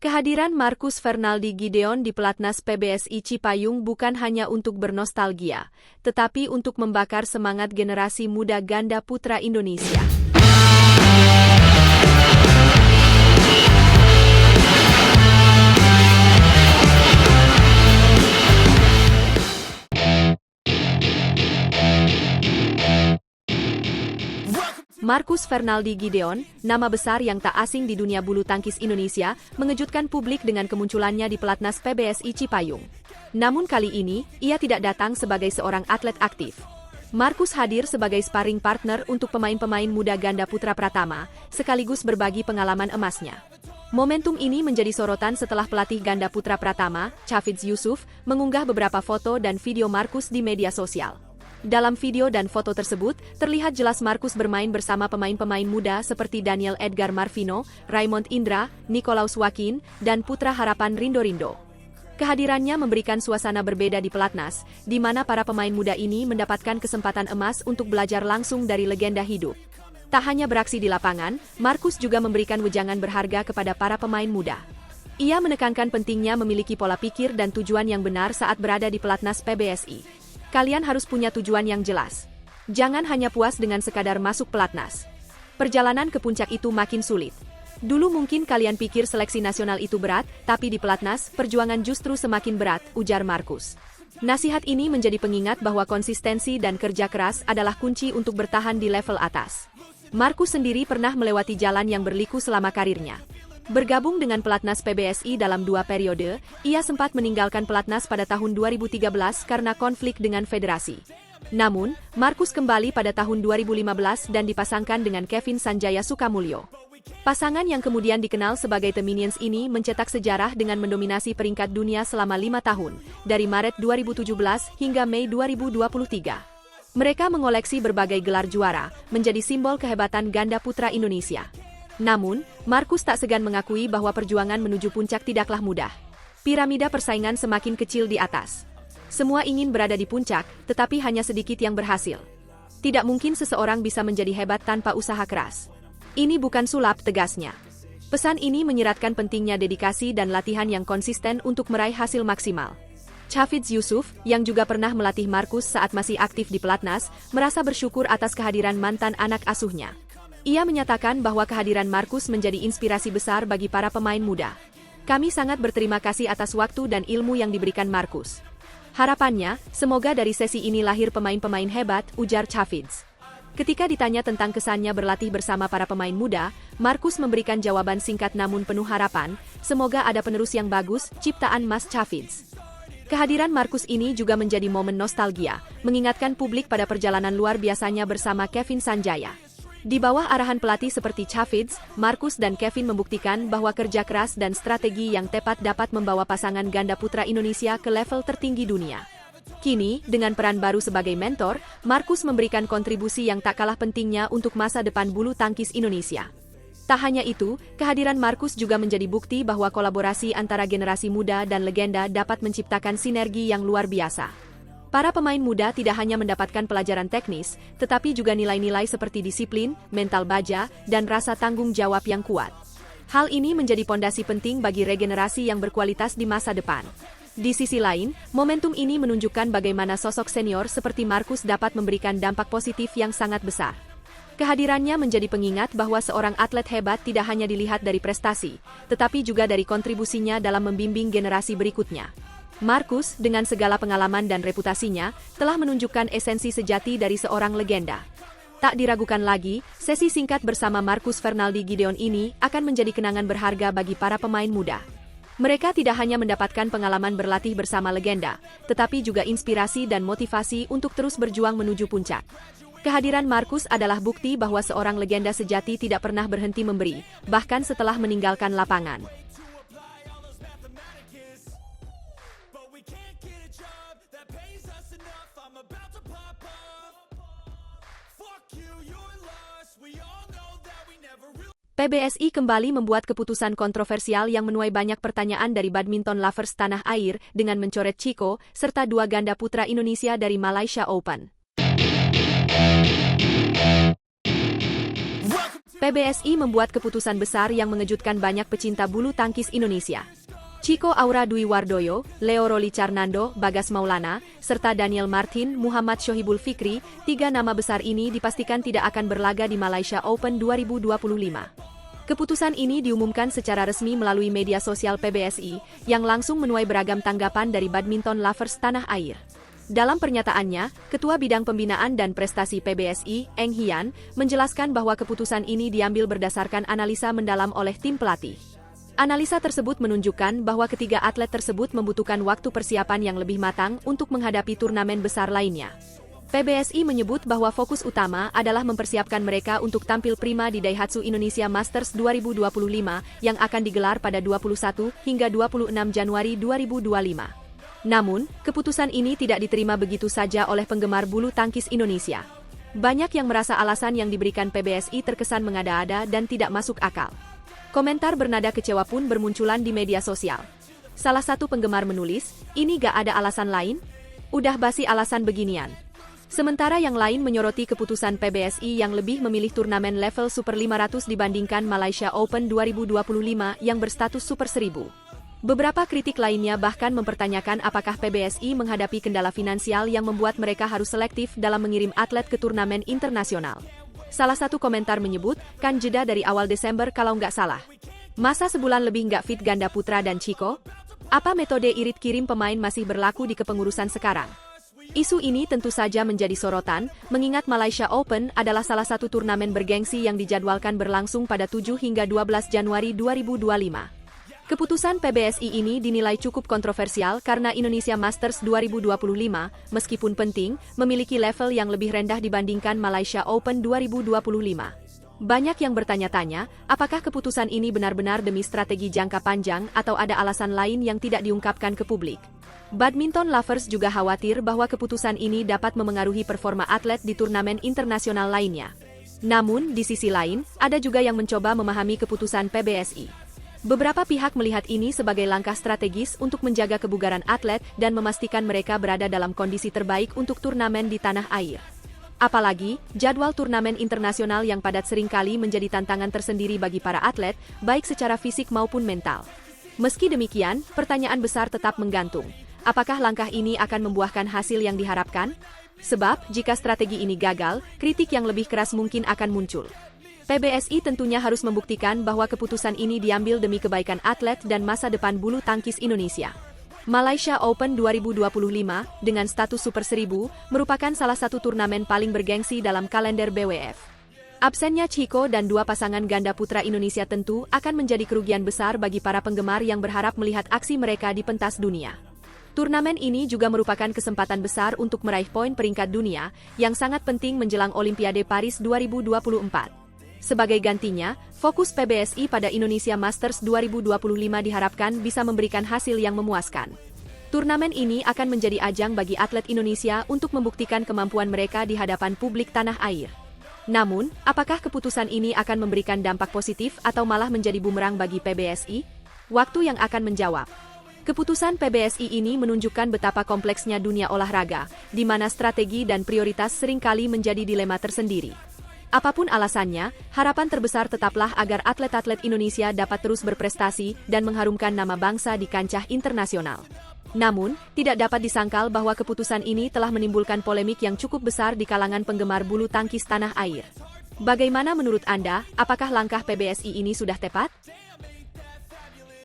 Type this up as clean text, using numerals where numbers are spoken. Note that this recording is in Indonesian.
Kehadiran Marcus Fernaldi Gideon di pelatnas PBSI Cipayung bukan hanya untuk bernostalgia, tetapi untuk membakar semangat generasi muda ganda putra Indonesia. Marcus Fernaldi Gideon, nama besar yang tak asing di dunia bulu tangkis Indonesia, mengejutkan publik dengan kemunculannya di pelatnas PBSI Cipayung. Namun kali ini, ia tidak datang sebagai seorang atlet aktif. Marcus hadir sebagai sparring partner untuk pemain-pemain muda ganda putra Pratama, sekaligus berbagi pengalaman emasnya. Momentum ini menjadi sorotan setelah pelatih ganda putra Pratama, Chafiz Yusuf, mengunggah beberapa foto dan video Marcus di media sosial. Dalam video dan foto tersebut, terlihat jelas Marcus bermain bersama pemain-pemain muda seperti Daniel Edgar Marvino, Raymond Indra, Nicolaus Wakin, dan putra harapan Rindo Rindo. Kehadirannya memberikan suasana berbeda di pelatnas, di mana para pemain muda ini mendapatkan kesempatan emas untuk belajar langsung dari legenda hidup. Tak hanya beraksi di lapangan, Marcus juga memberikan wejangan berharga kepada para pemain muda. Ia menekankan pentingnya memiliki pola pikir dan tujuan yang benar saat berada di pelatnas PBSI. Kalian harus punya tujuan yang jelas. Jangan hanya puas dengan sekadar masuk pelatnas. Perjalanan ke puncak itu makin sulit. Dulu mungkin kalian pikir seleksi nasional itu berat, tapi di pelatnas, perjuangan justru semakin berat, ujar Marcus. Nasihat ini menjadi pengingat bahwa konsistensi dan kerja keras adalah kunci untuk bertahan di level atas. Marcus sendiri pernah melewati jalan yang berliku selama karirnya. Bergabung dengan pelatnas PBSI dalam 2 periode, ia sempat meninggalkan pelatnas pada tahun 2013 karena konflik dengan federasi. Namun, Marcus kembali pada tahun 2015 dan dipasangkan dengan Kevin Sanjaya Sukamulyo. Pasangan yang kemudian dikenal sebagai The Minions ini mencetak sejarah dengan mendominasi peringkat dunia selama 5 tahun, dari Maret 2017 hingga Mei 2023. Mereka mengoleksi berbagai gelar juara, menjadi simbol kehebatan ganda putra Indonesia. Namun, Marcus tak segan mengakui bahwa perjuangan menuju puncak tidaklah mudah. Piramida persaingan semakin kecil di atas. Semua ingin berada di puncak, tetapi hanya sedikit yang berhasil. Tidak mungkin seseorang bisa menjadi hebat tanpa usaha keras. Ini bukan sulap, tegasnya. Pesan ini menyiratkan pentingnya dedikasi dan latihan yang konsisten untuk meraih hasil maksimal. Chafiz Yusuf, yang juga pernah melatih Marcus saat masih aktif di pelatnas, merasa bersyukur atas kehadiran mantan anak asuhnya. Ia menyatakan bahwa kehadiran Marcus menjadi inspirasi besar bagi para pemain muda. Kami sangat berterima kasih atas waktu dan ilmu yang diberikan Marcus. Harapannya, semoga dari sesi ini lahir pemain-pemain hebat, ujar Chafiz. Ketika ditanya tentang kesannya berlatih bersama para pemain muda, Marcus memberikan jawaban singkat namun penuh harapan, semoga ada penerus yang bagus, ciptaan Mas Chafiz. Kehadiran Marcus ini juga menjadi momen nostalgia, mengingatkan publik pada perjalanan luar biasanya bersama Kevin Sanjaya. Di bawah arahan pelatih seperti Chafiz, Marcus dan Kevin membuktikan bahwa kerja keras dan strategi yang tepat dapat membawa pasangan ganda putra Indonesia ke level tertinggi dunia. Kini, dengan peran baru sebagai mentor, Marcus memberikan kontribusi yang tak kalah pentingnya untuk masa depan bulu tangkis Indonesia. Tak hanya itu, kehadiran Marcus juga menjadi bukti bahwa kolaborasi antara generasi muda dan legenda dapat menciptakan sinergi yang luar biasa. Para pemain muda tidak hanya mendapatkan pelajaran teknis, tetapi juga nilai-nilai seperti disiplin, mental baja, dan rasa tanggung jawab yang kuat. Hal ini menjadi pondasi penting bagi regenerasi yang berkualitas di masa depan. Di sisi lain, momentum ini menunjukkan bagaimana sosok senior seperti Marcus dapat memberikan dampak positif yang sangat besar. Kehadirannya menjadi pengingat bahwa seorang atlet hebat tidak hanya dilihat dari prestasi, tetapi juga dari kontribusinya dalam membimbing generasi berikutnya. Marcus, dengan segala pengalaman dan reputasinya, telah menunjukkan esensi sejati dari seorang legenda. Tak diragukan lagi, sesi singkat bersama Marcus Fernaldi Gideon ini akan menjadi kenangan berharga bagi para pemain muda. Mereka tidak hanya mendapatkan pengalaman berlatih bersama legenda, tetapi juga inspirasi dan motivasi untuk terus berjuang menuju puncak. Kehadiran Marcus adalah bukti bahwa seorang legenda sejati tidak pernah berhenti memberi, bahkan setelah meninggalkan lapangan. PBSI kembali membuat keputusan kontroversial yang menuai banyak pertanyaan dari badminton lovers tanah air dengan mencoret Chico, serta 2 ganda putra Indonesia dari Malaysia Open. PBSI membuat keputusan besar yang mengejutkan banyak pecinta bulu tangkis Indonesia. Chico Aura Dwi Wardoyo, Leo Roli Carnando, Bagas Maulana, serta Daniel Martin, Muhammad Shohibul Fikri, 3 nama besar ini dipastikan tidak akan berlaga di Malaysia Open 2025. Keputusan ini diumumkan secara resmi melalui media sosial PBSI, yang langsung menuai beragam tanggapan dari badminton lovers tanah air. Dalam pernyataannya, Ketua Bidang Pembinaan dan Prestasi PBSI, Eng Hian, menjelaskan bahwa keputusan ini diambil berdasarkan analisa mendalam oleh tim pelatih. Analisa tersebut menunjukkan bahwa ketiga atlet tersebut membutuhkan waktu persiapan yang lebih matang untuk menghadapi turnamen besar lainnya. PBSI menyebut bahwa fokus utama adalah mempersiapkan mereka untuk tampil prima di Daihatsu Indonesia Masters 2025 yang akan digelar pada 21 hingga 26 Januari 2025. Namun, keputusan ini tidak diterima begitu saja oleh penggemar bulu tangkis Indonesia. Banyak yang merasa alasan yang diberikan PBSI terkesan mengada-ada dan tidak masuk akal. Komentar bernada kecewa pun bermunculan di media sosial. Salah satu penggemar menulis, "Ini gak ada alasan lain? Udah basi alasan beginian." Sementara yang lain menyoroti keputusan PBSI yang lebih memilih turnamen level Super 500 dibandingkan Malaysia Open 2025 yang berstatus Super 1000. Beberapa kritik lainnya bahkan mempertanyakan apakah PBSI menghadapi kendala finansial yang membuat mereka harus selektif dalam mengirim atlet ke turnamen internasional. Salah satu komentar menyebut, kan jeda dari awal Desember kalau nggak salah. Masa sebulan lebih nggak fit ganda putra dan Chico? Apa metode irit kirim pemain masih berlaku di kepengurusan sekarang? Isu ini tentu saja menjadi sorotan, mengingat Malaysia Open adalah salah satu turnamen bergengsi yang dijadwalkan berlangsung pada 7 hingga 12 Januari 2025. Keputusan PBSI ini dinilai cukup kontroversial karena Indonesia Masters 2025, meskipun penting, memiliki level yang lebih rendah dibandingkan Malaysia Open 2025. Banyak yang bertanya-tanya, apakah keputusan ini benar-benar demi strategi jangka panjang atau ada alasan lain yang tidak diungkapkan ke publik. Badminton lovers juga khawatir bahwa keputusan ini dapat memengaruhi performa atlet di turnamen internasional lainnya. Namun, di sisi lain, ada juga yang mencoba memahami keputusan PBSI. Beberapa pihak melihat ini sebagai langkah strategis untuk menjaga kebugaran atlet dan memastikan mereka berada dalam kondisi terbaik untuk turnamen di tanah air. Apalagi, jadwal turnamen internasional yang padat seringkali menjadi tantangan tersendiri bagi para atlet, baik secara fisik maupun mental. Meski demikian, pertanyaan besar tetap menggantung. Apakah langkah ini akan membuahkan hasil yang diharapkan? Sebab, jika strategi ini gagal, kritik yang lebih keras mungkin akan muncul. PBSI tentunya harus membuktikan bahwa keputusan ini diambil demi kebaikan atlet dan masa depan bulu tangkis Indonesia. Malaysia Open 2025, dengan status Super 1000, merupakan salah satu turnamen paling bergengsi dalam kalender BWF. Absennya Chico dan 2 pasangan ganda putra Indonesia tentu akan menjadi kerugian besar bagi para penggemar yang berharap melihat aksi mereka di pentas dunia. Turnamen ini juga merupakan kesempatan besar untuk meraih poin peringkat dunia, yang sangat penting menjelang Olimpiade Paris 2024. Sebagai gantinya, fokus PBSI pada Indonesia Masters 2025 diharapkan bisa memberikan hasil yang memuaskan. Turnamen ini akan menjadi ajang bagi atlet Indonesia untuk membuktikan kemampuan mereka di hadapan publik tanah air. Namun, apakah keputusan ini akan memberikan dampak positif atau malah menjadi bumerang bagi PBSI? Waktu yang akan menjawab. Keputusan PBSI ini menunjukkan betapa kompleksnya dunia olahraga, di mana strategi dan prioritas seringkali menjadi dilema tersendiri. Apapun alasannya, harapan terbesar tetaplah agar atlet-atlet Indonesia dapat terus berprestasi dan mengharumkan nama bangsa di kancah internasional. Namun, tidak dapat disangkal bahwa keputusan ini telah menimbulkan polemik yang cukup besar di kalangan penggemar bulu tangkis tanah air. Bagaimana menurut Anda, apakah langkah PBSI ini sudah tepat?